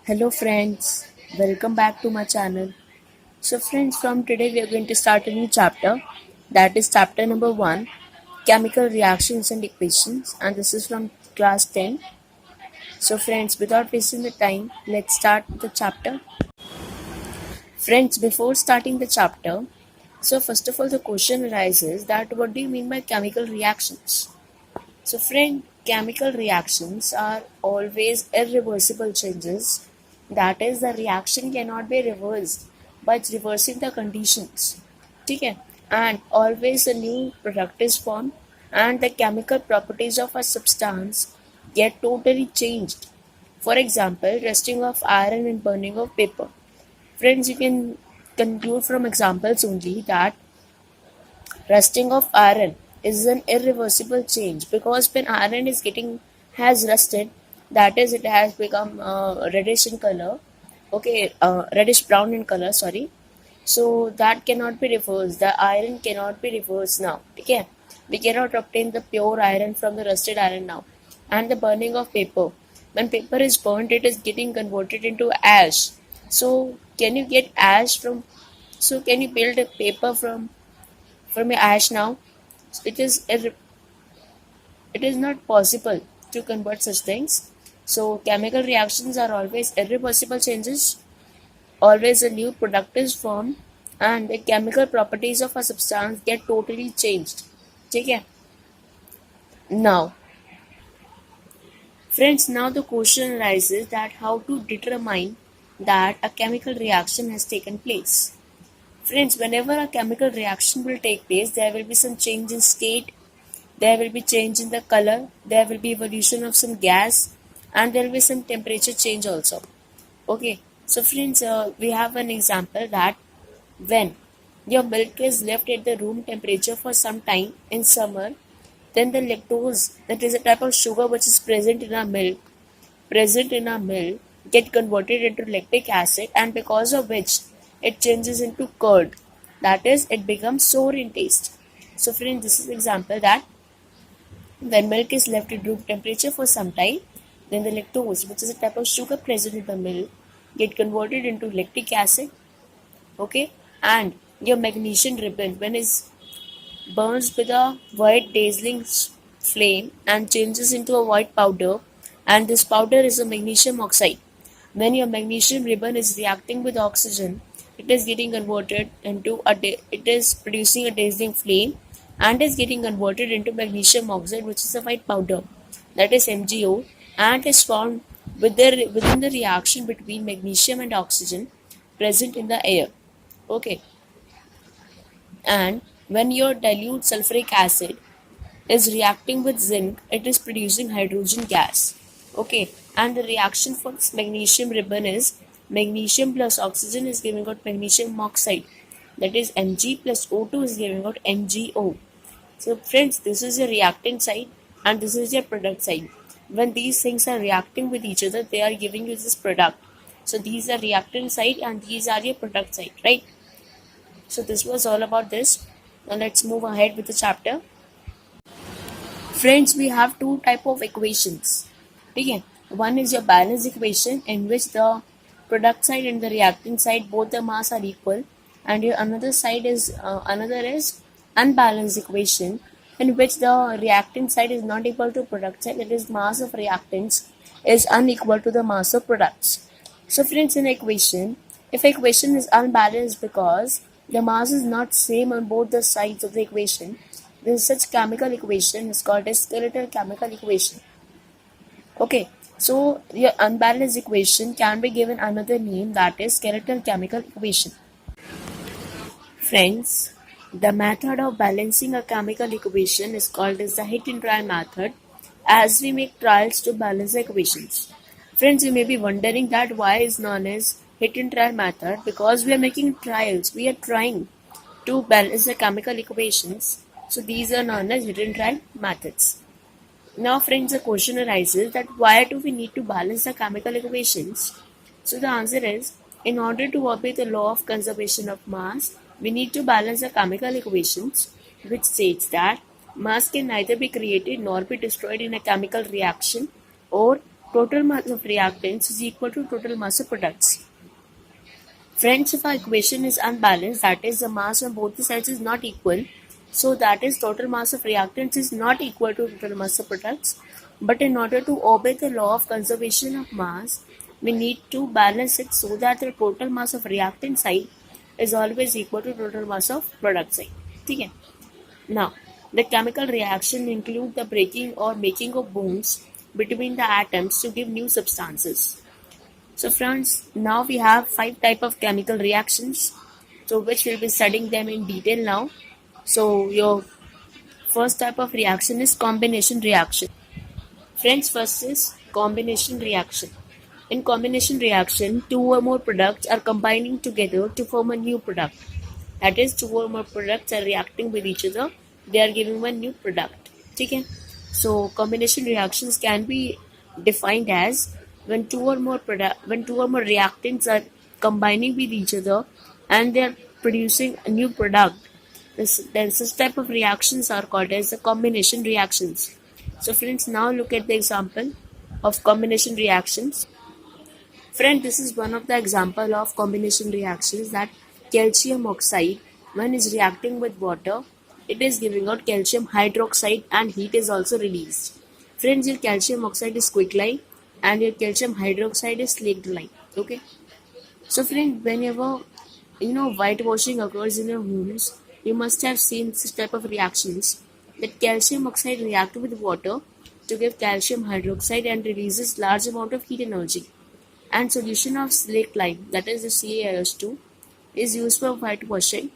Hello friends, welcome back to my channel. So friends, from today we are going to start a new chapter, that is chapter number 1, chemical reactions and equations, and this is from class 10. So friends, without wasting the time, let's start the chapter. Friends, before starting the chapter, so first of all the question arises that what do you mean by chemical reactions? So friend, chemical reactions are always irreversible changes. That is, the reaction cannot be reversed by reversing the conditions. ठीक है? And always a new product is formed and the chemical properties of a substance get totally changed. For example, rusting of iron and burning of paper. Friends, you can conclude from examples only that rusting of iron is an irreversible change because when iron is getting has rusted, that is, it has become reddish in color. Okay, reddish brown in color. Sorry. So that cannot be reversed. The iron cannot be reversed now. Okay, we cannot obtain the pure iron from the rusted iron now. And the burning of paper. When paper is burnt, it is getting converted into ash. So can you get ash from? So can you build a paper from your ash now? It is not possible to convert such things. So chemical reactions are always irreversible changes. Always a new product is formed, and the chemical properties of a substance get totally changed. Okay. Now, friends, now the question arises that how to determine that a chemical reaction has taken place. Friends, whenever a chemical reaction will take place, there will be some change in state, there will be change in the color, there will be evolution of some gas, and there will be some temperature change also. Okay, so friends, we have an example that when your milk is left at the room temperature for some time in summer, then the lactose, that is a type of sugar which is present in our milk, get converted into lactic acid, and because of which it changes into curd. That is, it becomes sour in taste. So friends, this is an example that when milk is left at room temperature for some time, then the lactose, which is a type of sugar present in the milk, get converted into lactic acid. Okay, and your magnesium ribbon, when it burns with a white dazzling flame and changes into a white powder, and this powder is a magnesium oxide. When your magnesium ribbon is reacting with oxygen, it is getting converted into it is producing a dazzling flame and is getting converted into magnesium oxide, which is a white powder, that is MgO, and is formed within the reaction between magnesium and oxygen present in the air. Okay, and when your dilute sulfuric acid is reacting with zinc, it is producing hydrogen gas. Okay, and the reaction for this magnesium ribbon is magnesium plus oxygen is giving out magnesium oxide, that is Mg plus O2 is giving out MgO. So friends, this is your reactant side and this is your product side. When these things are reacting with each other, they are giving you this product. So these are reactant side and these are your product side, right? So this was all about this. Now let's move ahead with the chapter. Friends, we have two type of equations. Okay, one is your balance equation in which the product side and the reactant side both the mass are equal, and your another is unbalanced equation in which the reactant side is not equal to product side. That is, mass of reactants is unequal to the mass of products. So friends, in equation, if equation is unbalanced because the mass is not same on both the sides of the equation, then such chemical equation is called a skeletal chemical equation. Okay, so your unbalanced equation can be given another name, that is skeletal chemical equation. Friends, the method of balancing a chemical equation is called as the hit and trial method, as we make trials to balance the equations. Friends, you may be wondering that why is known as hit and trial method, because we are making trials, we are trying to balance the chemical equations. So these are known as hit and trial methods. Now friends, the question arises that why do we need to balance the chemical equations? So the answer is, in order to obey the law of conservation of mass, we need to balance the chemical equations, which states that mass can neither be created nor be destroyed in a chemical reaction, or total mass of reactants is equal to total mass of products. Friends, if our equation is unbalanced, that is the mass on both the sides is not equal, so that is total mass of reactants is not equal to total mass of products. But in order to obey the law of conservation of mass, we need to balance it so that the total mass of reactant side is always equal to total mass of product side. Okay? Now, the chemical reaction include the breaking or making of bonds between the atoms to give new substances. So friends, now we have 5 type of chemical reactions, so which we'll be studying them in detail now. So your first type of reaction is combination reaction. Friends, first is combination reaction. In combination reaction, two or more products are combining together to form a new product. That is, two or more products are reacting with each other. They are giving one new product. Okay? So combination reactions can be defined as when two or more reactants are combining with each other and they are producing a new product. Then such type of reactions are called as the combination reactions. So friends, now look at the example of combination reactions. Friend, this is one of the example of combination reactions that calcium oxide, when is reacting with water, it is giving out calcium hydroxide and heat is also released. Friends, your calcium oxide is quicklime and your calcium hydroxide is slaked lime. Okay. So friend, whenever whitewashing occurs in your homes, you must have seen this type of reactions that calcium oxide react with water to give calcium hydroxide and releases large amount of heat energy. And solution of slaked lime, that is the CaIH2, is used for whitewashing.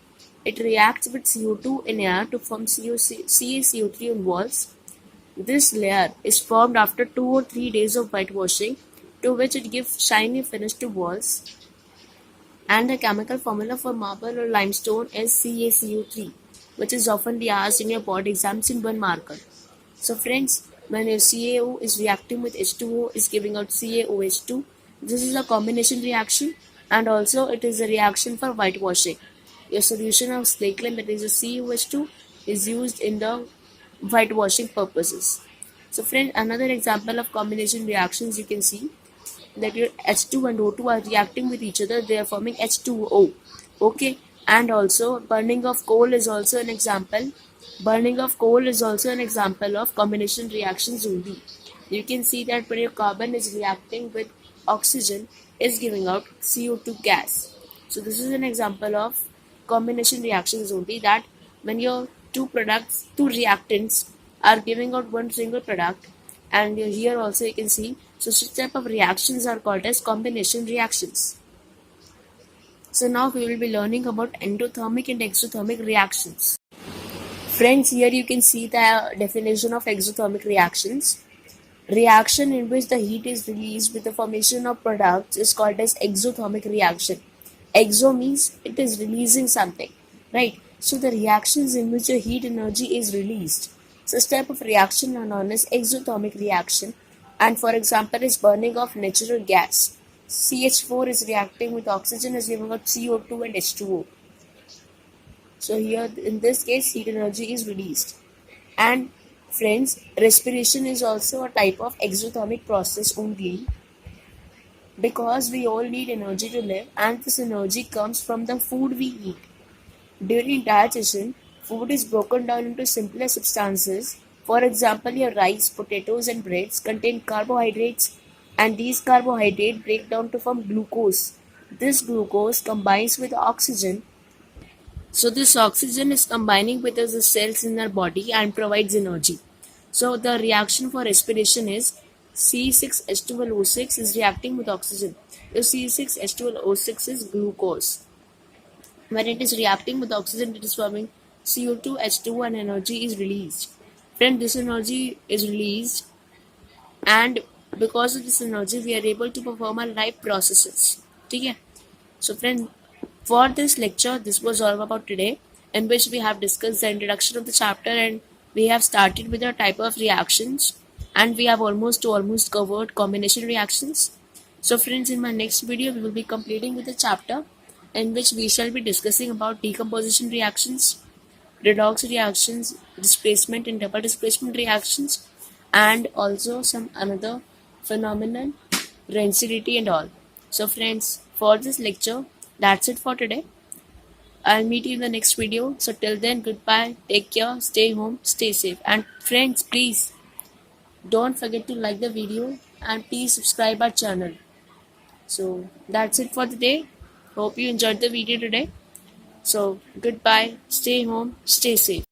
It reacts with CO2 in air to form CaCO3 on walls. This layer is formed after 2 or 3 days of whitewashing, to which it gives shiny finish to walls. And the chemical formula for marble or limestone is CaCO3, which is often asked in your board exams in 1 marker. So friends, when your CaO is reacting with H2O is giving out CaOH2, this is a combination reaction and also it is a reaction for whitewashing. Your solution of slaked lime, that is a CaOH2, is used in the whitewashing purposes. So friend, another example of combination reactions you can see that your H2 and O2 are reacting with each other, they are forming H2O. Okay, and also burning of coal is also an example. Burning of coal is also an example of combination reactions only. You can see that when your carbon is reacting with oxygen is giving out CO2 gas. So this is an example of combination reactions only, that when your two reactants are giving out one single product, and here also you can see, so such type of reactions are called as combination reactions. So now we will be learning about endothermic and exothermic reactions. Friends, here you can see the definition of exothermic reactions. Reaction in which the heat is released with the formation of products is called as exothermic reaction. Exo means it is releasing something, right? So the reactions in which the heat energy is released. Such type of reaction are known as exothermic reaction, and for example is burning of natural gas. CH4 is reacting with oxygen is giving out CO2 and H2O. So here in this case heat energy is released. And friends, respiration is also a type of exothermic process only, because we all need energy to live and this energy comes from the food we eat. During digestion, food is broken down into simpler substances. For example, your rice, potatoes and breads contain carbohydrates, and these carbohydrates break down to form glucose. This glucose combines with oxygen. So this oxygen is combining with the cells in our body and provides energy. So the reaction for respiration is C6H12O6 is reacting with oxygen. The C6H12O6 is glucose. When it is reacting with oxygen, it is forming CO2, H2O and energy is released. Friend, this energy is released, and because of this energy we are able to perform our life processes. Okay? So friend, for this lecture, this was all about today, in which we have discussed the introduction of the chapter and we have started with the type of reactions, and we have almost covered combination reactions. So friends, in my next video we will be completing with the chapter in which we shall be discussing about decomposition reactions, redox reactions, displacement and double displacement reactions, and also some another phenomenon, rancidity and all. So friends, for this lecture, that's it for today. I'll meet you in the next video. So till then, goodbye, take care, stay home, stay safe. And friends, please don't forget to like the video and please subscribe our channel. So that's it for today. Hope you enjoyed the video today. So goodbye, stay home, stay safe.